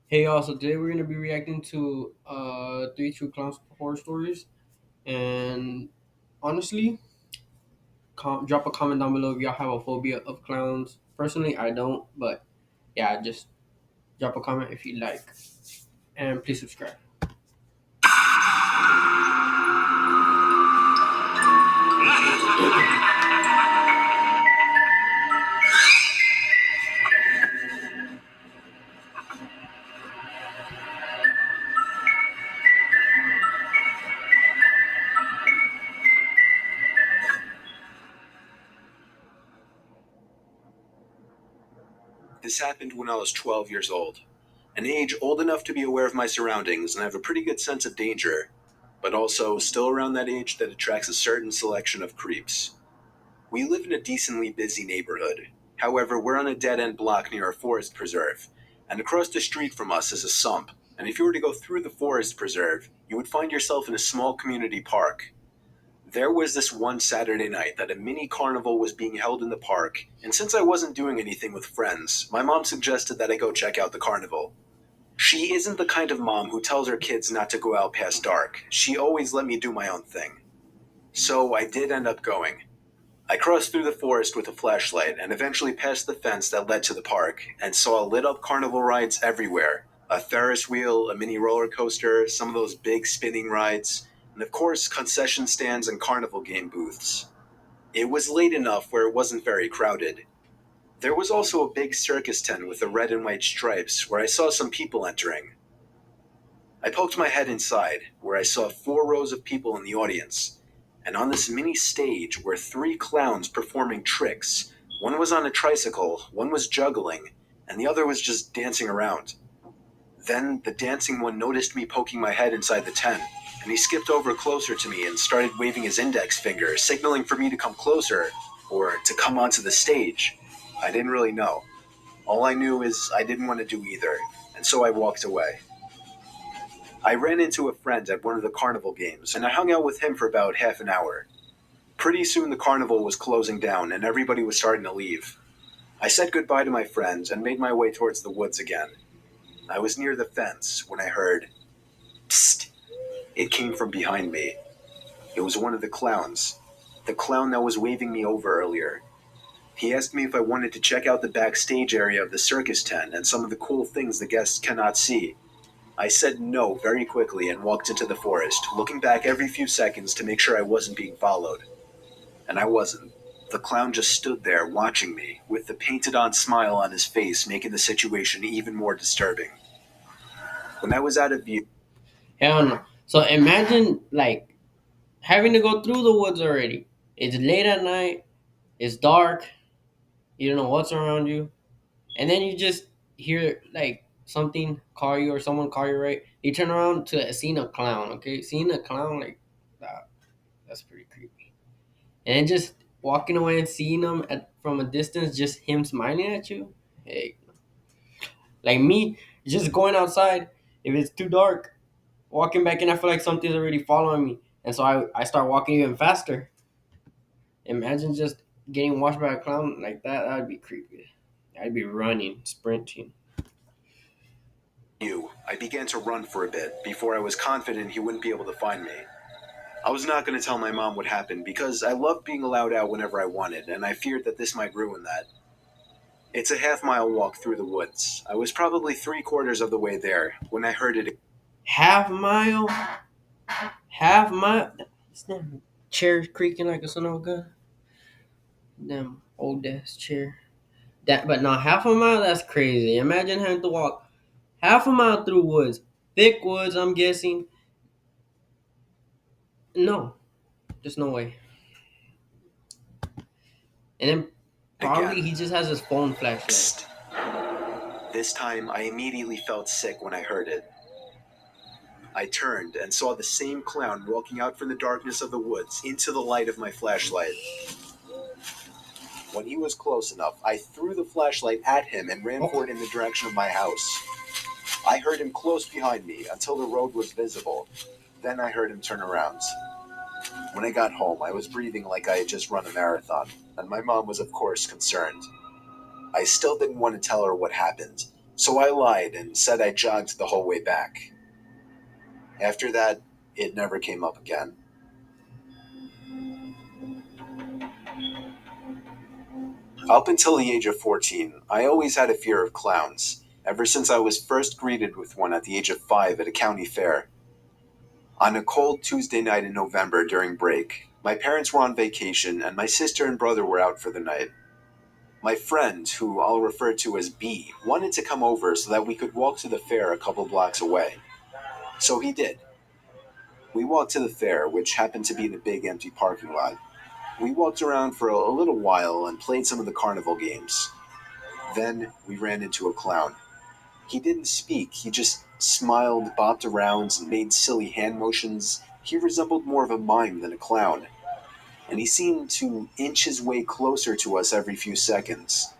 Hey, y'all, so today we're going to be reacting to Three True Clowns horror stories. And honestly, drop a comment down below if y'all have a phobia of clowns. Personally, I don't, but yeah, just drop a comment if you like. And please subscribe. This happened when I was 12 years old, an age old enough to be aware of my surroundings and have a pretty good sense of danger, but also still around that age that attracts a certain selection of creeps. We live in a decently busy neighborhood. However, we're on a dead end block near a forest preserve, and across the street from us is a sump. And if you were to go through the forest preserve, you would find yourself in a small community park. There was this one Saturday night that a mini carnival was being held in the park, and since I wasn't doing anything with friends, my mom suggested that I go check out the carnival. She isn't the kind of mom who tells her kids not to go out past dark. She always let me do my own thing. So I did end up going. I crossed through the forest with a flashlight and eventually passed the fence that led to the park and saw lit up carnival rides everywhere. A Ferris wheel, a mini roller coaster, some of those big spinning rides, and of course, concession stands and carnival game booths. It was late enough where it wasn't very crowded. There was also a big circus tent with the red and white stripes where I saw some people entering. I poked my head inside, where I saw four rows of people in the audience. And on this mini stage were three clowns performing tricks. One was on a tricycle, one was juggling, and the other was just dancing around. Then the dancing one noticed me poking my head inside the tent, and he skipped over closer to me and started waving his index finger, signaling for me to come closer, or to come onto the stage. I didn't really know. All I knew is I didn't want to do either, and so I walked away. I ran into a friend at one of the carnival games, and I hung out with him for about half an hour. Pretty soon the carnival was closing down, and everybody was starting to leave. I said goodbye to my friends and made my way towards the woods again. I was near the fence when I heard, "Psst." It came from behind me. It was one of the clowns. The clown that was waving me over earlier. He asked me if I wanted to check out the backstage area of the circus tent and some of the cool things the guests cannot see. I said no very quickly and walked into the forest, looking back every few seconds to make sure I wasn't being followed. And I wasn't. The clown just stood there watching me, with the painted on smile on his face making the situation even more disturbing. When I was out of view, Hell no. So imagine, like, having to go through the woods already. It's late at night, it's dark, you don't know what's around you. And then you just hear like something call you or someone call you, right? You turn around to seeing a clown, okay? Seeing a clown like that, that's pretty creepy. And then just walking away and seeing him from a distance, just him smiling at you. Hey, like me, just going outside, if it's too dark, walking back in, I feel like something's already following me. And so I start walking even faster. Imagine just getting watched by a clown like that. That would be creepy. I'd be running, sprinting. I began to run for a bit before I was confident he wouldn't be able to find me. I was not going to tell my mom what happened because I loved being allowed out whenever I wanted, and I feared that this might ruin that. It's a half-mile walk through the woods. I was probably three-quarters of the way there when I heard it. Half mile, half mile. This damn chair creaking like a son of a gun. Damn old ass chair. That, but not half a mile. That's crazy. Imagine having to walk half a mile through woods, thick woods. I'm guessing. No, there's no way. And then probably Again. he just has his phone flashlight. Psst. This time, I immediately felt sick when I heard it. I turned and saw the same clown walking out from the darkness of the woods into the light of my flashlight. When he was close enough, I threw the flashlight at him and ran Oh, for it in the direction of my house. I heard him close behind me until the road was visible. Then I heard him turn around. When I got home, I was breathing like I had just run a marathon, and my mom was, of course, concerned. I still didn't want to tell her what happened, So I lied and said I jogged the whole way back. After that, it never came up again. Up until the age of 14, I always had a fear of clowns, ever since I was first greeted with one at the age of 5 at a county fair. On a cold Tuesday night in November during break, my parents were on vacation and my sister and brother were out for the night. My friend, who I'll refer to as B, wanted to come over so that we could walk to the fair a couple blocks away. So he did. We walked to the fair, which happened to be in a big empty parking lot. We walked around for a little while and played some of the carnival games. Then we ran into a clown. He didn't speak, he just smiled, bopped around, and made silly hand motions. He resembled more of a mime than a clown, and he seemed to inch his way closer to us every few seconds.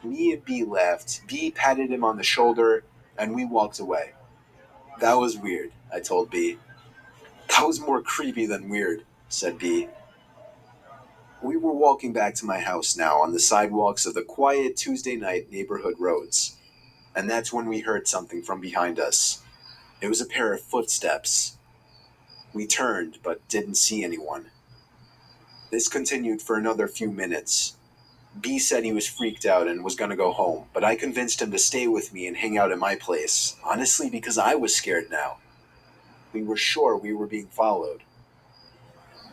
Me and B laughed, B patted him on the shoulder, and we walked away. That was weird, I told B. That was more creepy than weird, said B. We were walking back to my house now on the sidewalks of the quiet Tuesday night neighborhood roads, and that's when we heard something from behind us. It was a pair of footsteps. We turned, but didn't see anyone. This continued for another few minutes. B said he was freaked out and was going to go home, but I convinced him to stay with me and hang out at my place, honestly because I was scared now. We were sure we were being followed.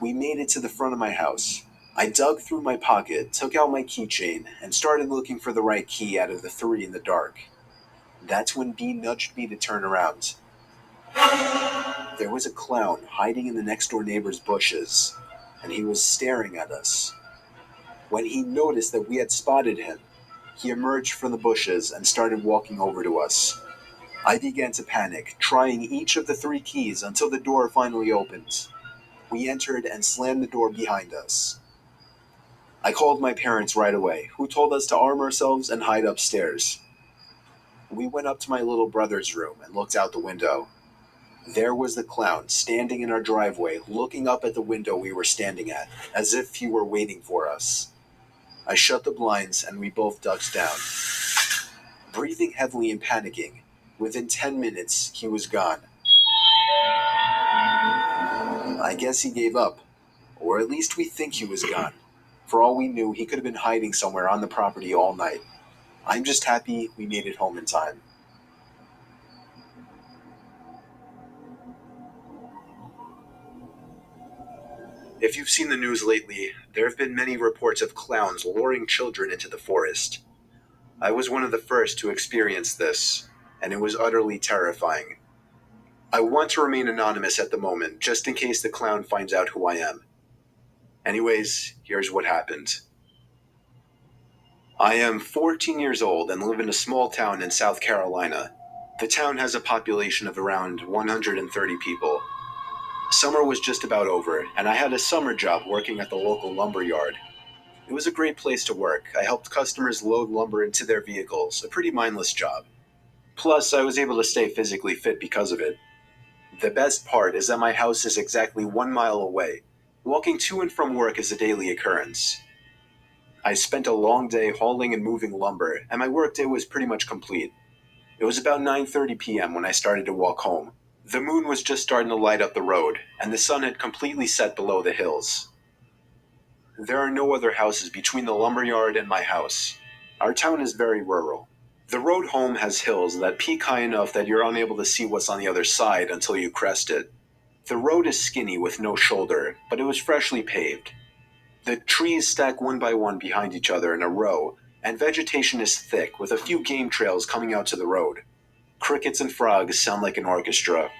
We made it to the front of my house. I dug through my pocket, took out my keychain, and started looking for the right key out of the three in the dark. That's when B nudged me to turn around. There was a clown hiding in the next door neighbor's bushes, and he was staring at us. When he noticed that we had spotted him, he emerged from the bushes and started walking over to us. I began to panic, trying each of the three keys until the door finally opened. We entered and slammed the door behind us. I called my parents right away, who told us to arm ourselves and hide upstairs. We went up to my little brother's room and looked out the window. There was the clown standing in our driveway, looking up at the window we were standing at, as if he were waiting for us. I shut the blinds and we both ducked down. Breathing heavily and panicking, within 10 minutes, he was gone. I guess he gave up, or at least we think he was gone. For all we knew, he could have been hiding somewhere on the property all night. I'm just happy we made it home in time. If you've seen the news lately, there have been many reports of clowns luring children into the forest. I was one of the first to experience this, and it was utterly terrifying. I want to remain anonymous at the moment, just in case the clown finds out who I am. Anyways, here's what happened. I am 14 years old and live in a small town in South Carolina. The town has a population of around 130 people. Summer was just about over, and I had a summer job working at the local lumber yard. It was a great place to work. I helped customers load lumber into their vehicles, a pretty mindless job. Plus, I was able to stay physically fit because of it. The best part is that my house is exactly 1 mile away. Walking to and from work is a daily occurrence. I spent a long day hauling and moving lumber, and my workday was pretty much complete. It was about 9:30 p.m. when I started to walk home. The moon was just starting to light up the road, and the sun had completely set below the hills. There are no other houses between the lumberyard and my house. Our town is very rural. The road home has hills that peak high enough that you're unable to see what's on the other side until you crest it. The road is skinny with no shoulder, but it was freshly paved. The trees stack one by one behind each other in a row, and vegetation is thick with a few game trails coming out to the road. Crickets and frogs sound like an orchestra.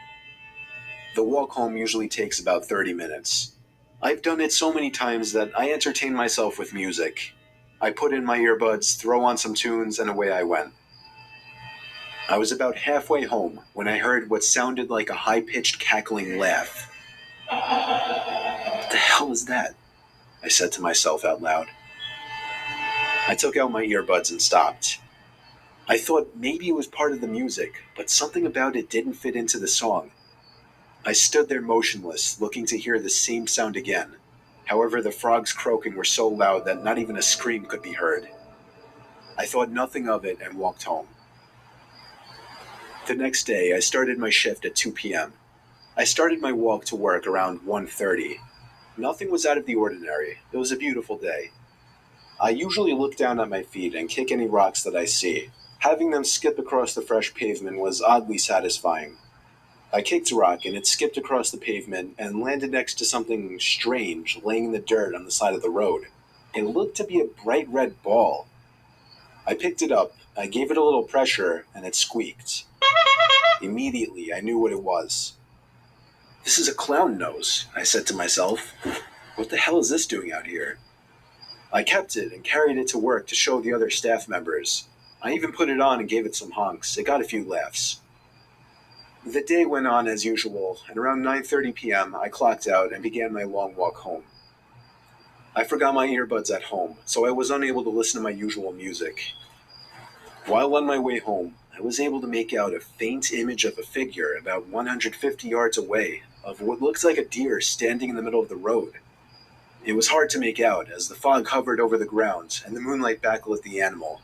The walk home usually takes about 30 minutes. I've done it so many times that I entertain myself with music. I put in my earbuds, throw on some tunes, and away I went. I was about halfway home when I heard what sounded like a high-pitched cackling laugh. What the hell is that? I said to myself out loud. I took out my earbuds and stopped. I thought maybe it was part of the music, but something about it didn't fit into the song. I stood there motionless, looking to hear the same sound again. However, the frogs croaking were so loud that not even a scream could be heard. I thought nothing of it and walked home. The next day, I started my shift at 2 p.m. I started my walk to work around 1:30. Nothing was out of the ordinary. It was a beautiful day. I usually look down at my feet and kick any rocks that I see. Having them skip across the fresh pavement was oddly satisfying. I kicked a rock and it skipped across the pavement and landed next to something strange laying in the dirt on the side of the road. It looked to be a bright red ball. I picked it up, I gave it a little pressure, and it squeaked. Immediately, I knew what it was. This is a clown nose, I said to myself. What the hell is this doing out here? I kept it and carried it to work to show the other staff members. I even put it on and gave it some honks. It got a few laughs. The day went on as usual, and around 9:30 p.m. I clocked out and began my long walk home. I forgot my earbuds at home, so I was unable to listen to my usual music. While on my way home, I was able to make out a faint image of a figure about 150 yards away of what looks like a deer standing in the middle of the road. It was hard to make out as the fog hovered over the ground and the moonlight backlit the animal.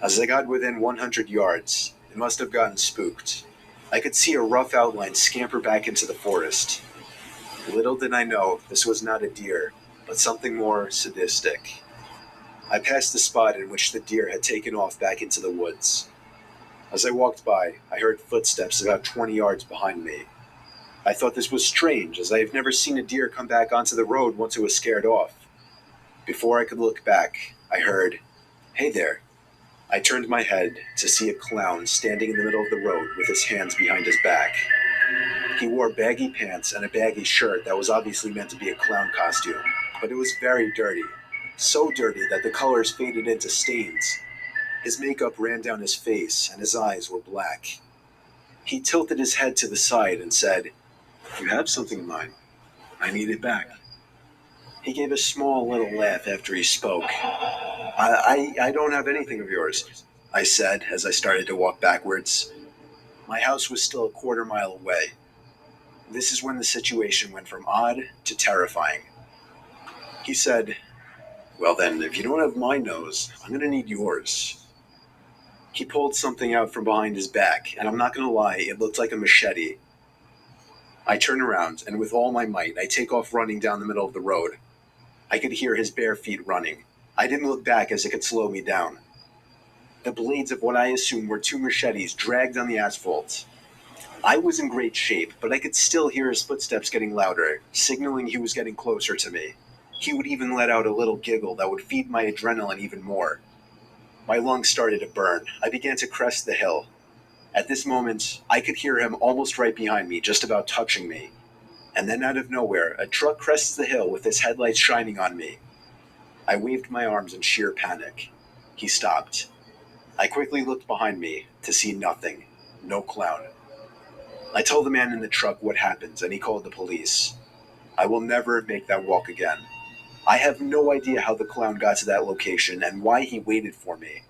As I got within 100 yards, it must have gotten spooked. I could see a rough outline scamper back into the forest. Little did I know this was not a deer, but something more sadistic. I passed the spot in which the deer had taken off back into the woods. As I walked by, I heard footsteps about 20 yards behind me. I thought this was strange, as I have never seen a deer come back onto the road once it was scared off. Before I could look back, I heard, "Hey there." I turned my head to see a clown standing in the middle of the road with his hands behind his back. He wore baggy pants and a baggy shirt that was obviously meant to be a clown costume, but it was very dirty. So dirty that the colors faded into stains. His makeup ran down his face and his eyes were black. He tilted his head to the side and said, "You have something of mine. I need it back." He gave a small little laugh after he spoke. I don't have anything of yours, I said as I started to walk backwards. My house was still a quarter mile away. This is when the situation went from odd to terrifying. He said, "Well then, if you don't have my nose, I'm going to need yours." He pulled something out from behind his back, and I'm not going to lie, it looked like a machete. I turn around, and with all my might, I take off running down the middle of the road. I could hear his bare feet running. I didn't look back as it could slow me down. The blades of what I assumed were two machetes dragged on the asphalt. I was in great shape, but I could still hear his footsteps getting louder, signaling he was getting closer to me. He would even let out a little giggle that would feed my adrenaline even more. My lungs started to burn. I began to crest the hill. At this moment, I could hear him almost right behind me, just about touching me. And then out of nowhere, a truck crests the hill with its headlights shining on me. I waved my arms in sheer panic. He stopped. I quickly looked behind me to see nothing. No clown. I told the man in the truck what happened, and he called the police. I will never make that walk again. I have no idea how the clown got to that location and why he waited for me.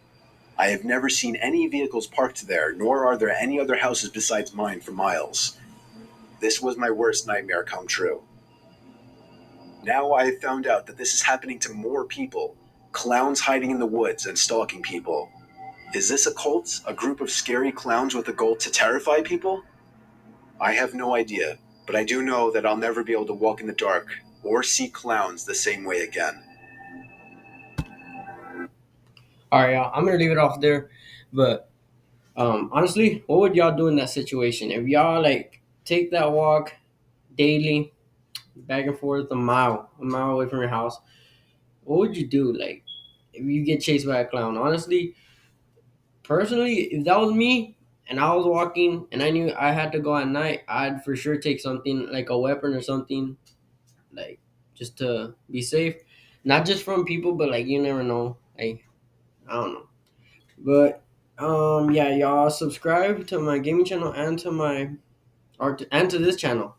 I have never seen any vehicles parked there, nor are there any other houses besides mine for miles. This was my worst nightmare come true. Now I have found out that this is happening to more people. Clowns hiding in the woods and stalking people. Is this a cult? A group of scary clowns with a goal to terrify people? I have no idea, but I do know that I'll never be able to walk in the dark or see clowns the same way again. All right, y'all. I'm gonna leave it off there. But honestly, what would y'all do in that situation if y'all like take that walk daily, back and forth a mile away from your house? What would you do? Like, if you get chased by a clown? Honestly, personally, if that was me and I was walking and I knew I had to go at night, I'd for sure take something like a weapon or something, like just to be safe. Not just from people, but like you never know. Like, I don't know. But yeah, y'all subscribe to my gaming channel and to my and to this channel.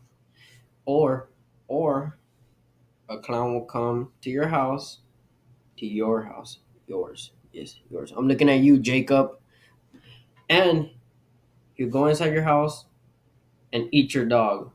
Or or a clown will come to your house, to your house. Yours. Yes, yours. I'm looking at you, Jacob. And he'll go inside your house and eat your dog.